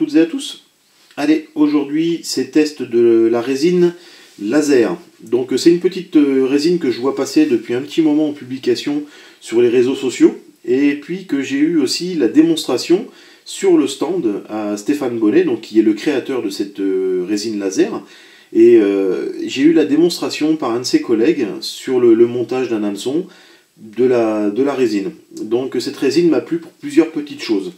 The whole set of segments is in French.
toutes et à tous. Allez, aujourd'hui c'est test de la résine laser. Donc c'est une petite résine que je vois passer depuis un petit moment en publication sur les réseaux sociaux. Et puis que j'ai eu aussi la démonstration sur le stand à Stéphane Bonnet, donc, qui est le créateur de cette résine laser. Et j'ai eu la démonstration par un de ses collègues sur le montage d'un hameçon de la résine. Donc cette résine m'a plu pour plusieurs petites choses.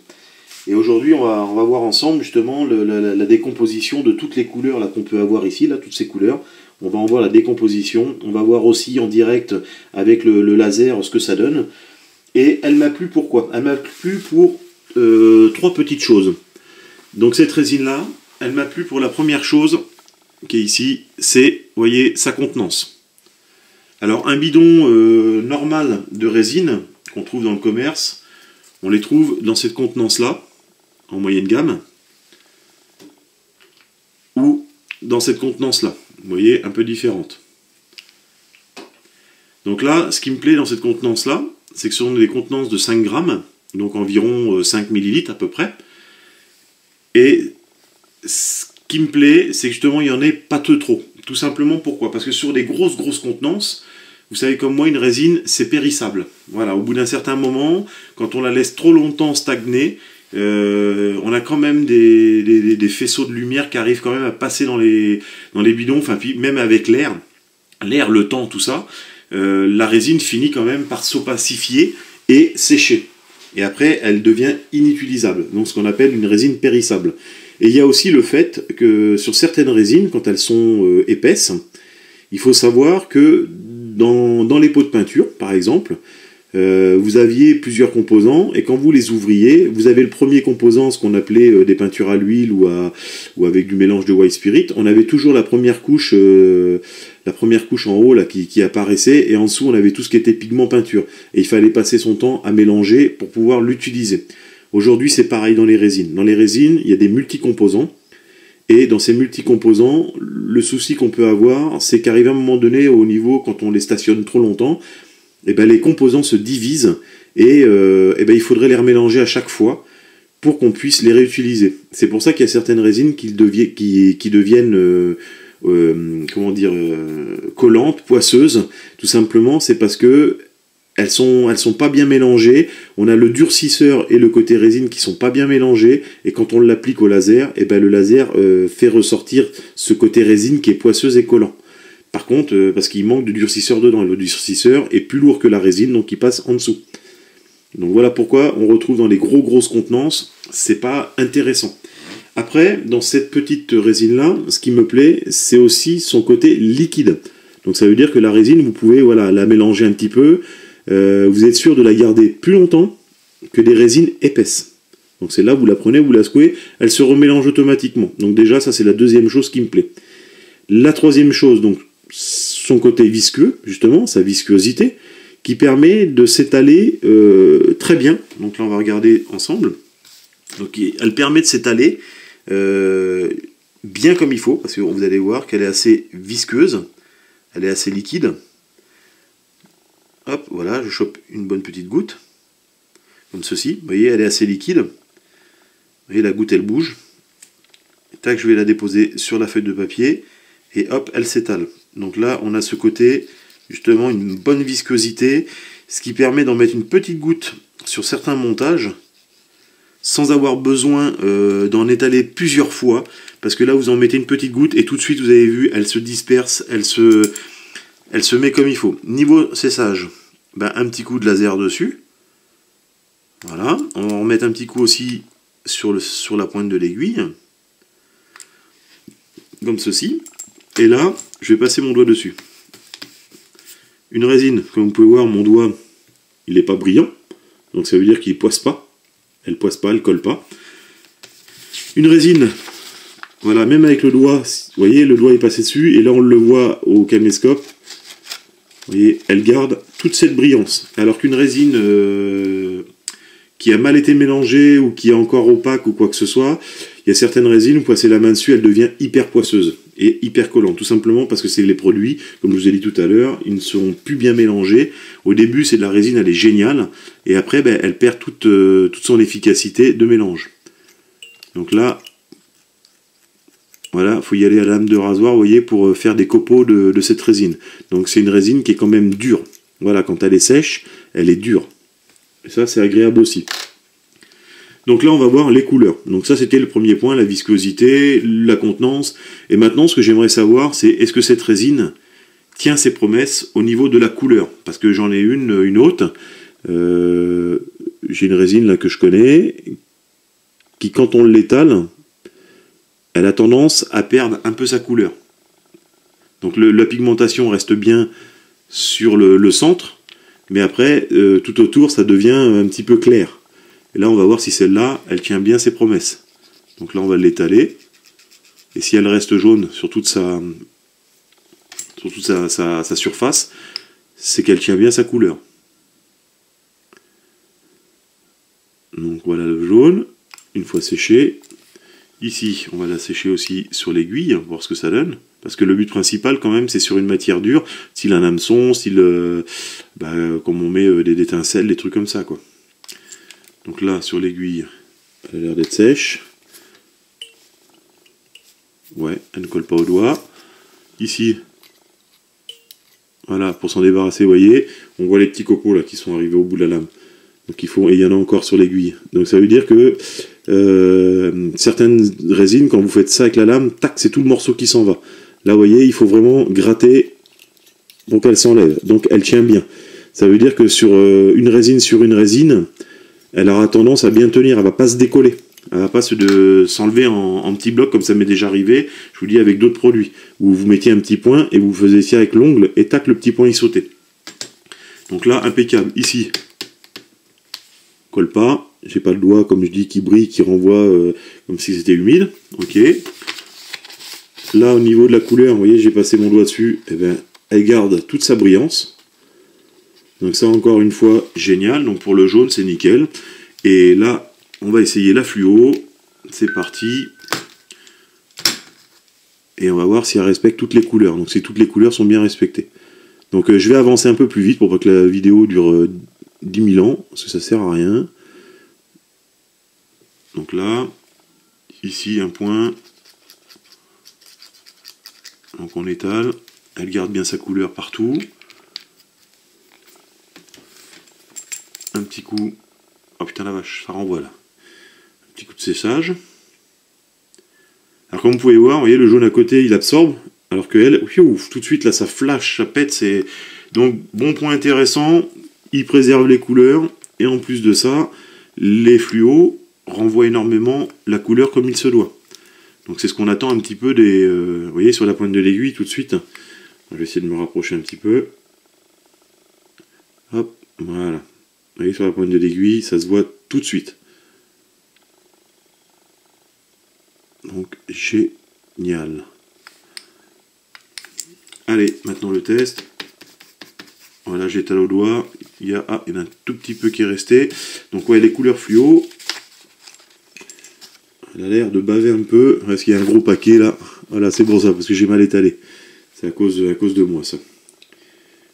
Et aujourd'hui, on va voir ensemble justement la décomposition de toutes les couleurs là qu'on peut avoir ici, là, toutes ces couleurs. On va en voir la décomposition. On va voir aussi en direct avec le laser ce que ça donne. Et elle m'a plu pourquoi? Elle m'a plu pour trois petites choses. Donc cette résine-là, elle m'a plu pour la première chose qui est ici, c'est, vous voyez, sa contenance. Alors un bidon normal de résine qu'on trouve dans le commerce, on les trouve dans cette contenance-là, en moyenne gamme, ou dans cette contenance-là, vous voyez, un peu différente. Donc là, ce qui me plaît dans cette contenance-là, c'est que ce sont des contenances de 5 grammes, donc environ 5 millilitres à peu près. Et ce qui me plaît, c'est que justement, il n'y en ait pas trop. Tout simplement, pourquoi? Parce que sur des grosses contenances, vous savez comme moi, une résine, c'est périssable. Voilà, au bout d'un certain moment, quand on la laisse trop longtemps stagner, on a quand même des faisceaux de lumière qui arrivent quand même à passer dans les bidons, enfin, puis même avec l'air, le temps, tout ça, la résine finit quand même par s'opacifier et sécher. Et après, elle devient inutilisable, donc ce qu'on appelle une résine périssable. Et il y a aussi le fait que sur certaines résines, quand elles sont épaisses, il faut savoir que dans les pots de peinture, par exemple, vous aviez plusieurs composants, et quand vous les ouvriez, vous avez le premier composant, ce qu'on appelait des peintures à l'huile ou avec du mélange de white spirit. On avait toujours la première couche en haut là, qui apparaissait, et en dessous on avait tout ce qui était pigment peinture. Et il fallait passer son temps à mélanger pour pouvoir l'utiliser. Aujourd'hui c'est pareil dans les résines. Dans les résines, il y a des multicomposants, et dans ces multicomposants, le souci qu'on peut avoir, c'est qu'arrivé à un moment donné, au niveau, quand on les stationne trop longtemps, et ben les composants se divisent, et ben il faudrait les remélanger à chaque fois pour qu'on puisse les réutiliser. C'est pour ça qu'il y a certaines résines qui deviennent comment dire, collantes, poisseuses, tout simplement, c'est parce que elles sont pas bien mélangées. On a le durcisseur et le côté résine qui sont pas bien mélangés, et quand on l'applique au laser, et ben le laser fait ressortir ce côté résine qui est poisseuse et collant. Par contre, parce qu'il manque de durcisseur dedans, le durcisseur est plus lourd que la résine, donc il passe en dessous. Donc voilà pourquoi on retrouve dans les grosses contenances, c'est pas intéressant. Après, dans cette petite résine-là, ce qui me plaît, c'est aussi son côté liquide. Donc ça veut dire que la résine, vous pouvez la mélanger un petit peu, vous êtes sûr de la garder plus longtemps que des résines épaisses. Donc c'est là, vous la prenez, vous la secouez, elle se remélange automatiquement. Donc déjà, ça c'est la deuxième chose qui me plaît. La troisième chose, donc, son côté visqueux, justement, sa viscosité, qui permet de s'étaler très bien. Donc là, on va regarder ensemble. Donc elle permet de s'étaler bien comme il faut, parce que vous allez voir qu'elle est assez visqueuse, elle est assez liquide. Hop, voilà, je chope une bonne petite goutte, comme ceci. Vous voyez, elle est assez liquide. Vous voyez, la goutte, elle bouge. Tac, je vais la déposer sur la feuille de papier, et hop, elle s'étale. Donc là, on a ce côté, justement, une bonne viscosité, ce qui permet d'en mettre une petite goutte sur certains montages, sans avoir besoin d'en étaler plusieurs fois, parce que là, vous en mettez une petite goutte, et tout de suite, vous avez vu, elle se disperse, elle se met comme il faut. Niveau séchage, ben, un petit coup de laser dessus. Voilà, on va en remettre un petit coup aussi sur la pointe de l'aiguille, comme ceci. Et là, je vais passer mon doigt dessus. Une résine, comme vous pouvez voir, mon doigt, il n'est pas brillant. Donc ça veut dire qu'il ne poisse pas. Elle ne poisse pas, elle ne colle pas. Une résine, voilà, même avec le doigt, vous voyez, le doigt est passé dessus. Et là, on le voit au caméscope. Vous voyez, elle garde toute cette brillance. Alors qu'une résine qui a mal été mélangée ou qui est encore opaque ou quoi que ce soit, il y a certaines résines, vous passez la main dessus, elle devient hyper poisseuse et hyper collante, tout simplement parce que c'est les produits, comme je vous ai dit tout à l'heure, ils ne seront plus bien mélangés. Au début, c'est de la résine, elle est géniale, et après, ben, elle perd toute son efficacité de mélange. Donc là, Voilà, il faut y aller à la lame de rasoir, vous voyez, pour faire des copeaux de cette résine. Donc c'est une résine qui est quand même dure. Voilà, quand elle est sèche, elle est dure. Et ça, c'est agréable aussi. Donc là, on va voir les couleurs. Donc ça, c'était le premier point, la viscosité, la contenance. Et maintenant, ce que j'aimerais savoir, c'est est-ce que cette résine tient ses promesses au niveau de la couleur? Parce que j'en ai une autre. J'ai une résine là que je connais, qui quand on l'étale, elle a tendance à perdre un peu sa couleur. Donc la pigmentation reste bien sur le centre, mais après, tout autour, ça devient un petit peu clair. Et là, on va voir si celle-là, elle tient bien ses promesses. Donc là, on va l'étaler. Et si elle reste jaune sur toute sa surface, c'est qu'elle tient bien sa couleur. Donc voilà le jaune, une fois séché. Ici, on va la sécher aussi sur l'aiguille, voir ce que ça donne. Parce que le but principal, quand même, c'est sur une matière dure, style un hameçon, style, comme on met des étincelles, des trucs comme ça, quoi. Donc là, sur l'aiguille, elle a l'air d'être sèche. Ouais, elle ne colle pas au doigt. Ici, voilà, pour s'en débarrasser, vous voyez, on voit les petits copeaux là qui sont arrivés au bout de la lame. Donc et il y en a encore sur l'aiguille. Donc ça veut dire que certaines résines, quand vous faites ça avec la lame, tac, c'est tout le morceau qui s'en va. Là, vous voyez, il faut vraiment gratter pour qu'elle s'enlève. Donc elle tient bien. Ça veut dire que sur une résine, elle aura tendance à bien tenir, elle va pas se décoller. Elle va pas s'enlever en petits blocs comme ça m'est déjà arrivé, je vous dis, avec d'autres produits. Où vous mettiez un petit point et vous faisiez ça avec l'ongle et tac, le petit point il sautait. Donc là, impeccable. Ici, colle pas, j'ai pas le doigt, comme je dis, qui brille, qui renvoie comme si c'était humide. Ok. Là, au niveau de la couleur, vous voyez, j'ai passé mon doigt dessus, et ben, elle garde toute sa brillance. Donc ça, encore une fois, génial. Donc pour le jaune, c'est nickel. Et là, on va essayer la fluo. C'est parti. Et on va voir si elle respecte toutes les couleurs. Donc si toutes les couleurs sont bien respectées. Donc je vais avancer un peu plus vite pour pas que la vidéo dure 10 000 ans. Parce que ça sert à rien. Donc là, ici un point. Donc on étale. Elle garde bien sa couleur partout. Un petit coup. Oh putain la vache, ça renvoie là. Un petit coup de séchage. Alors comme vous pouvez voir, vous voyez le jaune à côté, il absorbe. Alors que elle, ouf, tout de suite là, ça flash, ça pète. C'est donc bon point intéressant. Il préserve les couleurs. Et en plus de ça, les fluos renvoient énormément la couleur comme il se doit. Donc c'est ce qu'on attend un petit peu des... vous voyez sur la pointe de l'aiguille tout de suite. Je vais essayer de me rapprocher un petit peu. Hop, voilà. Vous voyez sur la pointe de l'aiguille, ça se voit tout de suite. Donc génial. Allez, maintenant le test. Voilà, j'étale au doigt. Il y en a un tout petit peu qui est resté. Donc ouais, les couleurs fluo. Elle a l'air de baver un peu. Est-ce qu'il y a un gros paquet là? Voilà, c'est pour ça, parce que j'ai mal étalé. C'est à cause de moi ça.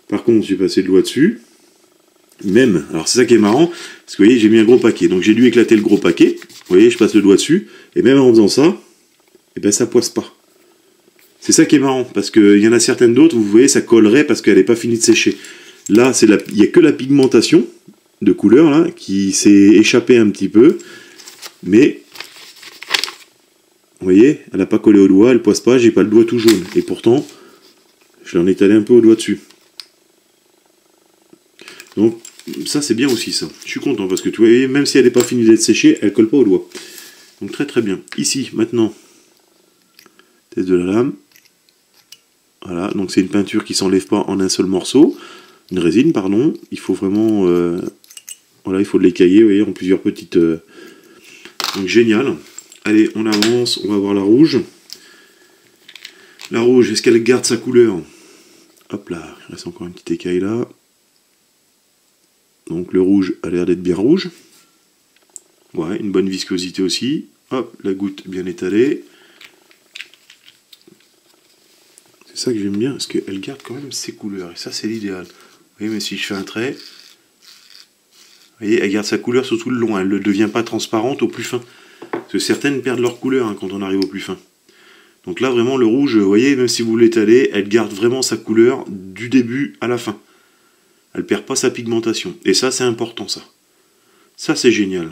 Par contre, j'ai passé le doigt dessus. Même, alors c'est ça qui est marrant, parce que vous voyez, j'ai mis un gros paquet, donc j'ai dû éclater le gros paquet, vous voyez, je passe le doigt dessus, et même en faisant ça, et ben ça poisse pas. C'est ça qui est marrant, parce qu'il y en a certaines d'autres, vous voyez, ça collerait parce qu'elle n'est pas finie de sécher. Là, il n'y a que la pigmentation de couleur, là, qui s'est échappée un petit peu, mais, vous voyez, elle n'a pas collé au doigt, elle poisse pas, j'ai pas le doigt tout jaune, et pourtant, je l'en ai étalé un peu au doigt dessus. Donc, ça c'est bien aussi ça. Je suis content parce que tu vois, même si elle n'est pas finie d'être séchée, elle colle pas au doigt. Donc très très bien. Ici, maintenant, test de la lame. Voilà, donc c'est une peinture qui s'enlève pas en un seul morceau. Une résine, pardon. Il faut vraiment... voilà, il faut l'écailler, vous voyez, en plusieurs petites... Donc génial. Allez, on avance, on va voir la rouge. La rouge, est-ce qu'elle garde sa couleur? Hop là, il reste encore une petite écaille là. Donc le rouge a l'air d'être bien rouge. Ouais, une bonne viscosité aussi. Hop, la goutte bien étalée. C'est ça que j'aime bien, parce qu'elle garde quand même ses couleurs. Et ça, c'est l'idéal. Vous voyez, mais si je fais un trait... Vous voyez, elle garde sa couleur sur tout le long. Elle ne devient pas transparente au plus fin. Parce que certaines perdent leur couleur hein, quand on arrive au plus fin. Donc là, vraiment, le rouge, vous voyez, même si vous l'étalez, elle garde vraiment sa couleur du début à la fin. Elle perd pas sa pigmentation. Et ça, c'est important, ça. Ça, c'est génial.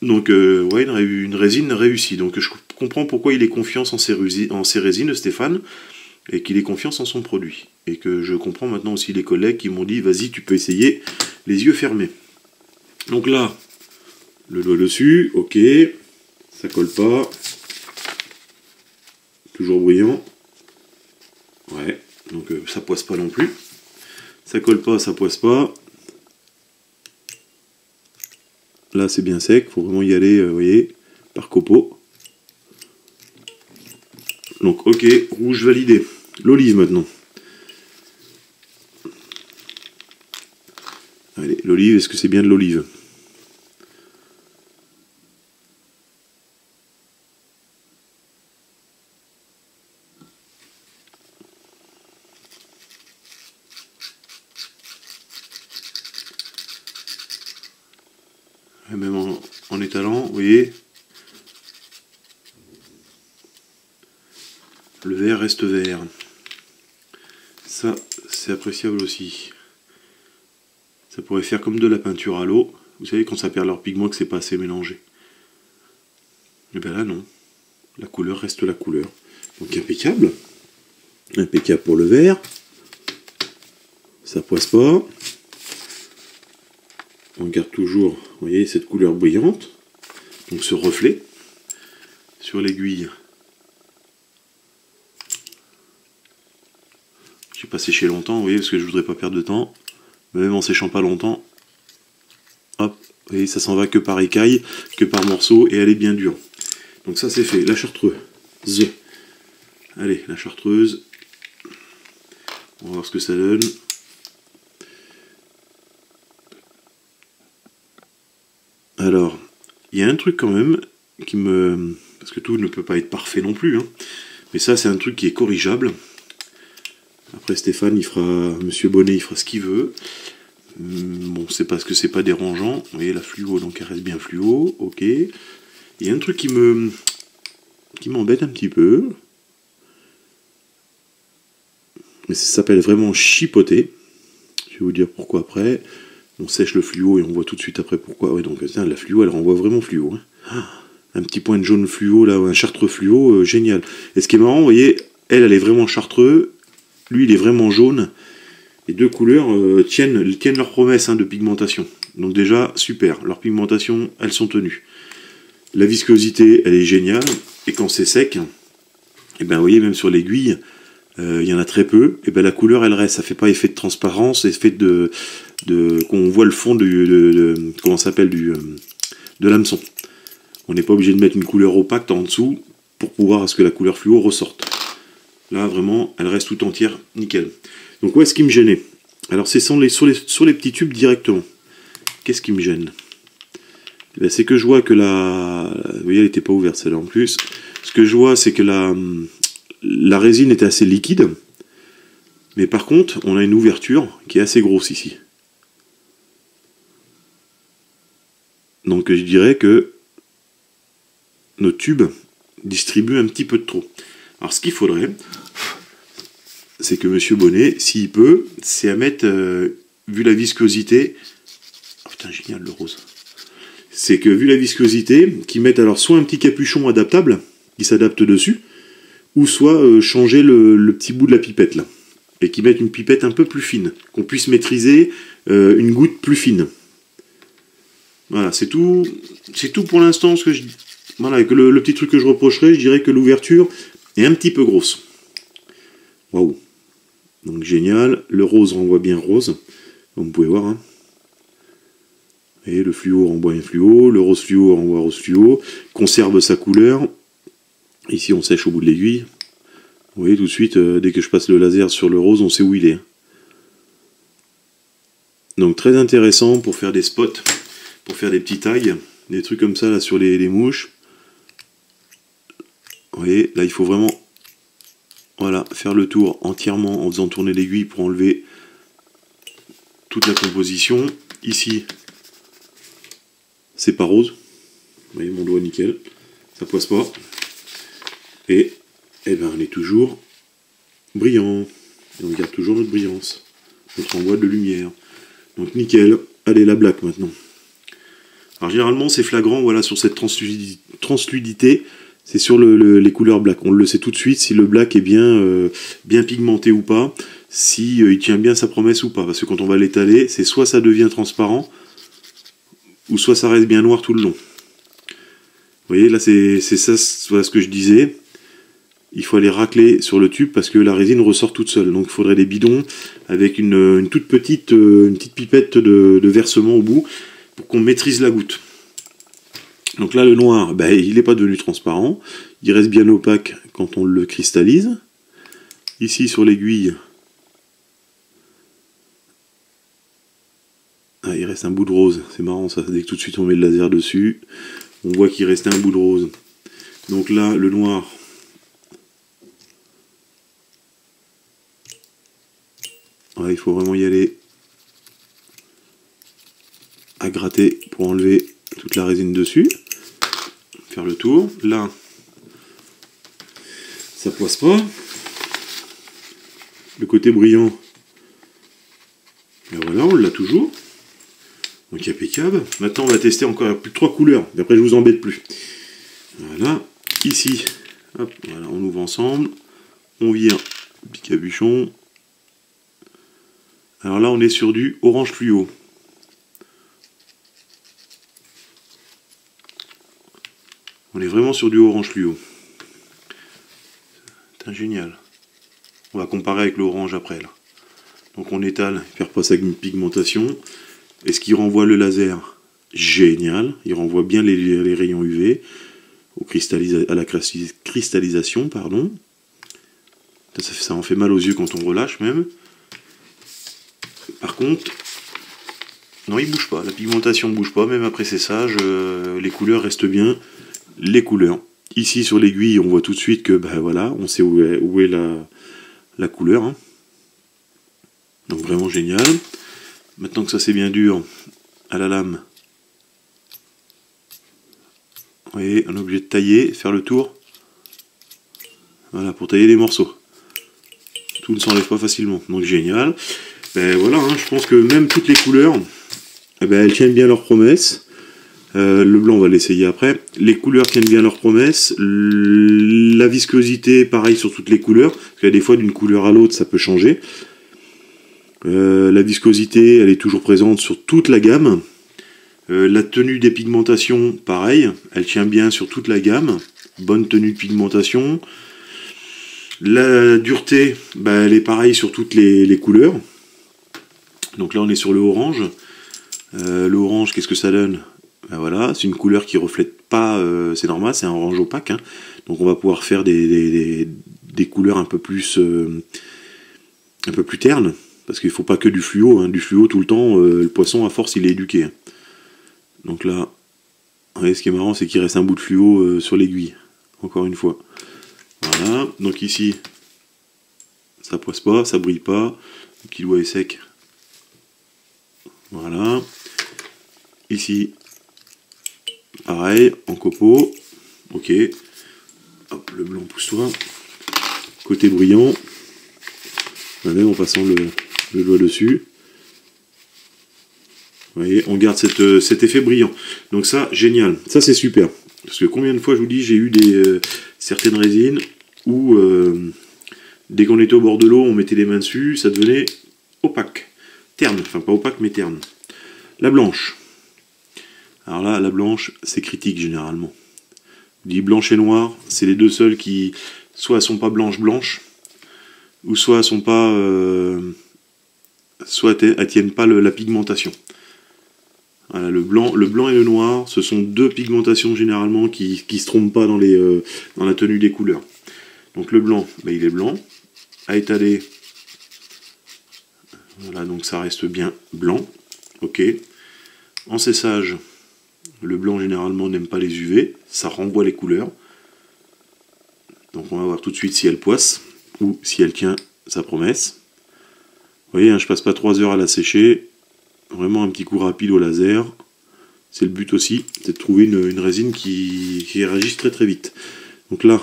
Donc, ouais, une résine réussie. Donc, je comprends pourquoi il ait confiance en ses résines, Stéphane, et qu'il ait confiance en son produit. Et que je comprends maintenant aussi les collègues qui m'ont dit, vas-y, tu peux essayer les yeux fermés. Donc là, le doigt dessus, ok, ça colle pas. Toujours brillant. Ouais, donc ça poisse pas non plus. Ça colle pas, ça poisse pas. Là, c'est bien sec, faut vraiment y aller, vous voyez, par copeaux. Donc, ok, rouge validé. L'olive maintenant. Allez, l'olive, est-ce que c'est bien de l'olive? Et même en étalant, vous voyez, le vert reste vert. Ça, c'est appréciable aussi. Ça pourrait faire comme de la peinture à l'eau. Vous savez, quand ça perd leur pigment, que c'est pas assez mélangé. Et bien là, non. La couleur reste la couleur. Donc impeccable. Impeccable pour le vert. Ça poisse pas. On garde toujours, vous voyez, cette couleur brillante. Donc ce reflet sur l'aiguille. Je n'ai pas séché longtemps, vous voyez, parce que je voudrais pas perdre de temps. Même en séchant pas longtemps, hop, vous voyez, ça s'en va que par écaille, que par morceaux, et elle est bien dure. Donc ça c'est fait. La chartreuse. Allez, la chartreuse. On va voir ce que ça donne. Alors, il y a un truc quand même qui me... Parce que tout ne peut pas être parfait non plus, hein. Mais ça, c'est un truc qui est corrigeable. Après, Stéphane, il fera... Monsieur Bonnet, il fera ce qu'il veut. Bon, c'est parce que c'est pas dérangeant. Vous voyez, la fluo, donc elle reste bien fluo. Ok. Il y a un truc qui m'embête un petit peu. Mais ça s'appelle vraiment chipoter. Je vais vous dire pourquoi après. On sèche le fluo et on voit tout de suite après pourquoi. Ouais, donc tiens, la fluo, elle renvoie vraiment fluo. Hein. Un petit point de jaune fluo, là, un chartreux fluo, génial. Et ce qui est marrant, vous voyez, elle est vraiment chartreux, lui, il est vraiment jaune. Les deux couleurs tiennent leur promesse, hein, de pigmentation. Donc déjà, super. Leur pigmentation, elles sont tenues. La viscosité, elle est géniale. Et quand c'est sec, et ben, vous voyez, même sur l'aiguille, il y en a très peu. Et ben, la couleur, elle reste. Ça fait pas effet de transparence, effet qu'on voit le fond comment ça s'appelle, de l'hameçon. On n'est pas obligé de mettre une couleur opaque en dessous pour pouvoir à ce que la couleur fluo ressorte. Là, vraiment, elle reste tout entière, nickel. Donc, où est-ce qui me gênait? Alors, c'est sur les petits tubes directement. Qu'est-ce qui me gêne? Ben, c'est que je vois que vous voyez, elle n'était pas ouverte, celle-là en plus. Ce que je vois, c'est que la résine était assez liquide. Mais par contre, on a une ouverture qui est assez grosse ici. Donc, je dirais que nos tubes distribuent un petit peu de trop. Alors, ce qu'il faudrait, c'est que Monsieur Bonnet, s'il peut, c'est à mettre, vu la viscosité... Oh putain, génial, le rose. C'est que, vu la viscosité, qu'ils mettent alors soit un petit capuchon adaptable, qui s'adapte dessus, ou soit changer le petit bout de la pipette, là. Et qu'ils mettent une pipette un peu plus fine, qu'on puisse maîtriser une goutte plus fine. Voilà, c'est tout pour l'instant. Ce que voilà, que le petit truc que je reprocherais, je dirais que l'ouverture est un petit peu grosse. Waouh. Donc génial, le rose renvoie bien rose, comme vous pouvez voir. Hein. Et le fluo renvoie un fluo, le rose fluo renvoie rose fluo, conserve sa couleur. Ici on sèche au bout de l'aiguille. Vous voyez tout de suite, dès que je passe le laser sur le rose, on sait où il est. Donc très intéressant pour faire des spots, pour faire des petits tags, des trucs comme ça là sur les mouches. Vous voyez, là il faut vraiment, voilà, faire le tour entièrement en faisant tourner l'aiguille pour enlever toute la composition. Ici, c'est pas rose. Vous voyez mon doigt nickel, ça poisse pas. Et, eh ben, on est toujours brillant. Et on garde toujours notre brillance, notre envoi de lumière. Donc nickel. Allez, la black maintenant. Alors généralement c'est flagrant, voilà, sur cette transludité, c'est sur les couleurs black. On le sait tout de suite si le black est bien pigmenté ou pas, si il tient bien sa promesse ou pas. Parce que quand on va l'étaler, c'est soit ça devient transparent, ou soit ça reste bien noir tout le long. Vous voyez, là c'est ça, voilà ce que je disais. Il faut aller racler sur le tube parce que la résine ressort toute seule. Donc il faudrait des bidons avec une toute petite pipette de versement au bout pour qu'on maîtrise la goutte. Donc là le noir, ben, il n'est pas devenu transparent. Il reste bien opaque quand on le cristallise. Ici sur l'aiguille, ah, il reste un bout de rose. C'est marrant ça, dès que tout de suite on met le laser dessus, on voit qu'il restait un bout de rose. Donc là le noir, ouais, il faut vraiment y aller à gratter pour enlever toute la résine dessus. Faire le tour. Là, ça poisse pas. Le côté brillant, ben voilà, on l'a toujours. Donc impeccable. Maintenant, on va tester encore plus 3 couleurs. Et après, je vous embête plus. Voilà. Ici, hop, voilà, on ouvre ensemble. On vire picabuchon. Alors là, on est sur du orange fluo. On est vraiment sur du orange fluo. C'est génial. On va comparer avec l'orange après là. Donc on étale, il perd pas sa pigmentation. Est-ce qu'il renvoie le laser? Génial. Il renvoie bien les rayons UV à la cristallisation, pardon. Ça en fait mal aux yeux quand on relâche même. Par contre, non, il bouge pas. La pigmentation ne bouge pas, même après séchage, les couleurs restent bien. Les couleurs. Ici sur l'aiguille, on voit tout de suite que ben voilà, on sait où est la couleur. Hein. Donc vraiment génial. Maintenant que ça c'est bien dur, à la lame, vous voyez, on est obligé de tailler, faire le tour. Voilà, pour tailler les morceaux. Tout ne s'enlève pas facilement. Donc génial. Ben voilà, hein, je pense que même toutes les couleurs, eh ben, elles tiennent bien leurs promesses. Le blanc, on va l'essayer après. Les couleurs tiennent bien leurs promesses. La viscosité, pareil sur toutes les couleurs. Parce qu'il y a des fois, d'une couleur à l'autre, ça peut changer. La viscosité, elle est toujours présente sur toute la gamme. La tenue des pigmentations, pareil. Elle tient bien sur toute la gamme. Bonne tenue de pigmentation. La dureté, bah, elle est pareille sur toutes les couleurs. Donc là, on est sur le orange. L'orange, qu'est-ce que ça donne? Ben voilà, c'est une couleur qui reflète pas, c'est normal, c'est un orange opaque, hein. Donc on va pouvoir faire des couleurs un peu plus ternes, parce qu'il ne faut pas que du fluo, hein. Du fluo tout le temps, le poisson à force il est éduqué. Hein. Donc là, vous voyez, ce qui est marrant, c'est qu'il reste un bout de fluo sur l'aiguille, encore une fois. Voilà, donc ici, ça poisse pas, ça brille pas, le petit doigt est sec. Voilà, ici. Pareil, en copeaux, ok, hop, le blanc pousse-toi, côté brillant, même en passant le doigt dessus, vous voyez, on garde cet effet brillant, donc ça, génial, ça c'est super, parce que combien de fois je vous dis, j'ai eu certaines résines où, dès qu'on était au bord de l'eau, on mettait les mains dessus, ça devenait opaque, terne, enfin pas opaque mais terne. La blanche. Alors là, la blanche, c'est critique généralement. Je dis blanche et noire, c'est les deux seules qui, soit elles sont pas blanches, ou soit elles sont pas, soit elles tiennent pas la pigmentation. Voilà, le blanc et le noir, ce sont deux pigmentations généralement qui se trompent pas dans la tenue des couleurs. Donc le blanc, ben, il est blanc, à étaler. Voilà, donc ça reste bien blanc, ok. En séchage. Le blanc généralement n'aime pas les UV, ça renvoie les couleurs. Donc on va voir tout de suite si elle poisse ou si elle tient sa promesse. Vous voyez, hein, je passe pas 3 heures à la sécher. Vraiment un petit coup rapide au laser. C'est le but aussi, c'est de trouver une résine qui réagisse très très vite. Donc là,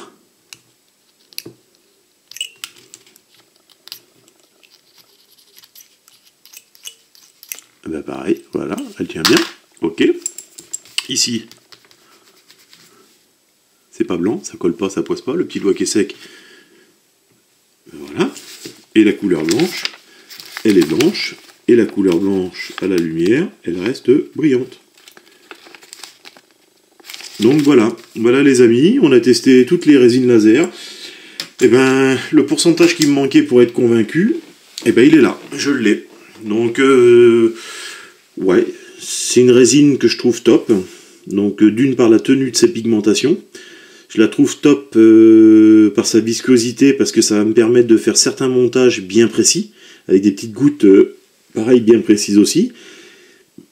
ben pareil, voilà, elle tient bien. Ok. Ici, c'est pas blanc, ça colle pas, ça poisse pas. Le petit doigt qui est sec, voilà. Et la couleur blanche, elle est blanche. Et la couleur blanche à la lumière, elle reste brillante. Donc voilà, voilà les amis, on a testé toutes les résines laser. Et ben, le pourcentage qui me manquait pour être convaincu, et ben il est là, je l'ai. Donc ouais, c'est une résine que je trouve top. Donc d'une par la tenue de ses pigmentations, je la trouve top par sa viscosité parce que ça va me permettre de faire certains montages bien précis, avec des petites gouttes pareil bien précises aussi.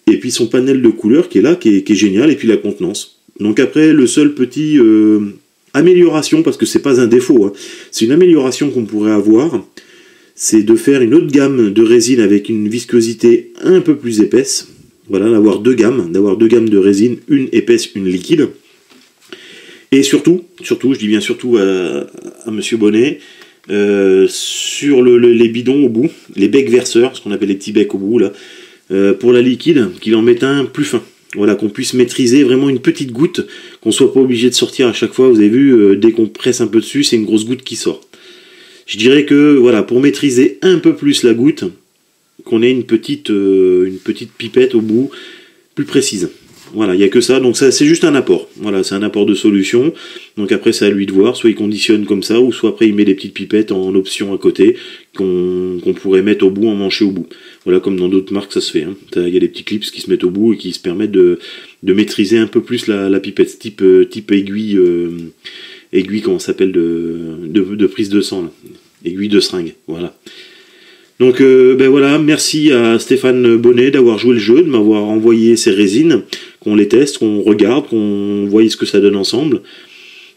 Et puis son panel de couleurs qui est là, qui est génial, et puis la contenance. Donc après, le seul petit amélioration, parce que c'est pas un défaut, hein, c'est une amélioration qu'on pourrait avoir, c'est de faire une autre gamme de résine avec une viscosité un peu plus épaisse. Voilà, d'avoir deux gammes de résine, une épaisse, une liquide. Et surtout, je dis bien surtout à Monsieur Bonnet, sur les bidons au bout, les becs verseurs, ce qu'on appelle les petits becs au bout là, pour la liquide, qu'il en mette un plus fin. Voilà, qu'on puisse maîtriser vraiment une petite goutte, qu'on soit pas obligé de sortir à chaque fois. Vous avez vu, dès qu'on presse un peu dessus, c'est une grosse goutte qui sort. Je dirais que voilà, pour maîtriser un peu plus la goutte, qu'on ait une petite pipette au bout plus précise. Voilà, il n'y a que ça, donc ça c'est juste un apport. Voilà, c'est un apport de solution. Donc après c'est à lui de voir, soit il conditionne comme ça, ou soit après il met des petites pipettes en option à côté, qu'on pourrait mettre au bout, emmancher au bout. Voilà, comme dans d'autres marques ça se fait. Hein. Il y a des petits clips qui se mettent au bout et qui se permettent de maîtriser un peu plus la pipette, type aiguille, comment ça s'appelle, de prise de sang, là. Aiguille de seringue, voilà. Donc ben voilà, merci à Stéphane Bonnet d'avoir joué le jeu, de m'avoir envoyé ces résines, qu'on les teste, qu'on regarde, qu'on voie ce que ça donne ensemble.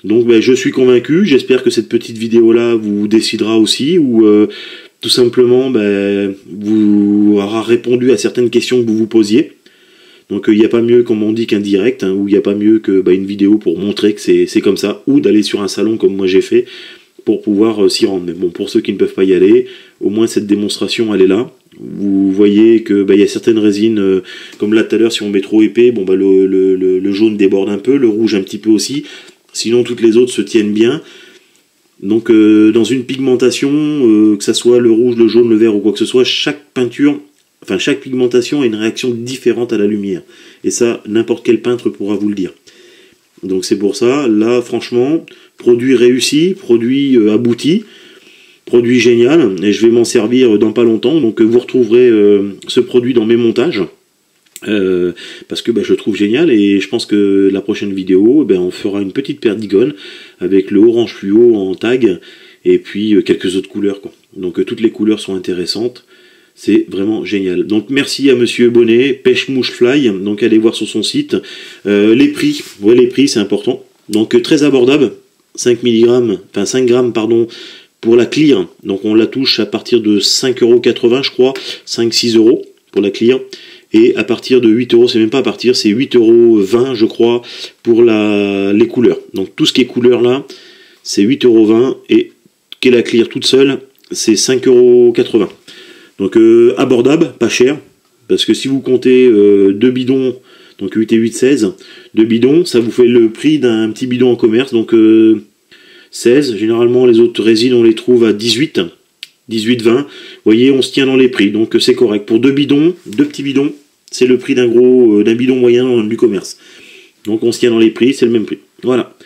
Donc ben, je suis convaincu, j'espère que cette petite vidéo là vous décidera aussi, ou tout simplement ben, vous aura répondu à certaines questions que vous vous posiez. Donc il n'y a pas mieux, comme on dit, qu'un direct, hein, ou il n'y a pas mieux que une vidéo pour montrer que c'est comme ça, ou d'aller sur un salon comme moi j'ai fait, pour pouvoir s'y rendre. Mais bon, pour ceux qui ne peuvent pas y aller, au moins cette démonstration elle est là. Vous voyez que y a certaines résines, comme là tout à l'heure, si on met trop épais, bon le jaune déborde un peu, le rouge un petit peu aussi, sinon toutes les autres se tiennent bien. Donc dans une pigmentation, que ça soit le rouge, le jaune, le vert ou quoi que ce soit, chaque pigmentation a une réaction différente à la lumière. Et ça, n'importe quel peintre pourra vous le dire. Donc c'est pour ça, là franchement, produit réussi, produit abouti, produit génial, et je vais m'en servir dans pas longtemps, donc vous retrouverez ce produit dans mes montages, parce que je le trouve génial, et je pense que la prochaine vidéo, on fera une petite perdigone, avec le orange fluo en tag, et puis quelques autres couleurs, quoi. Donc toutes les couleurs sont intéressantes. C'est vraiment génial. Donc merci à Monsieur Bonnet, Pêche Mouche Fly, donc allez voir sur son site. Les prix, ouais, les prix c'est important. Donc très abordable, 5 grammes pardon, pour la clear. Donc on la touche à partir de 5,80 € je crois, 5-6 € pour la clear. Et à partir de 8 €, c'est même pas à partir, c'est 8,20 € je crois pour les couleurs. Donc tout ce qui est couleur là, c'est 8,20 € et qu'est la clear toute seule, c'est 5,80 €. Donc abordable, pas cher, parce que si vous comptez 2 bidons, donc 8 et 8, 16, 2 bidons, ça vous fait le prix d'un petit bidon en commerce, donc 16, généralement les autres résines on les trouve à 18, 20, vous voyez on se tient dans les prix, donc c'est correct. Pour 2 bidons, 2 petits bidons, c'est le prix d'un bidon moyen du commerce. Donc on se tient dans les prix, c'est le même prix. Voilà.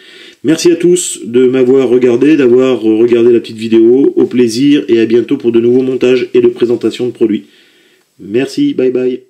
Merci à tous de m'avoir regardé, d'avoir regardé la petite vidéo. Au plaisir et à bientôt pour de nouveaux montages et de présentations de produits. Merci, bye bye.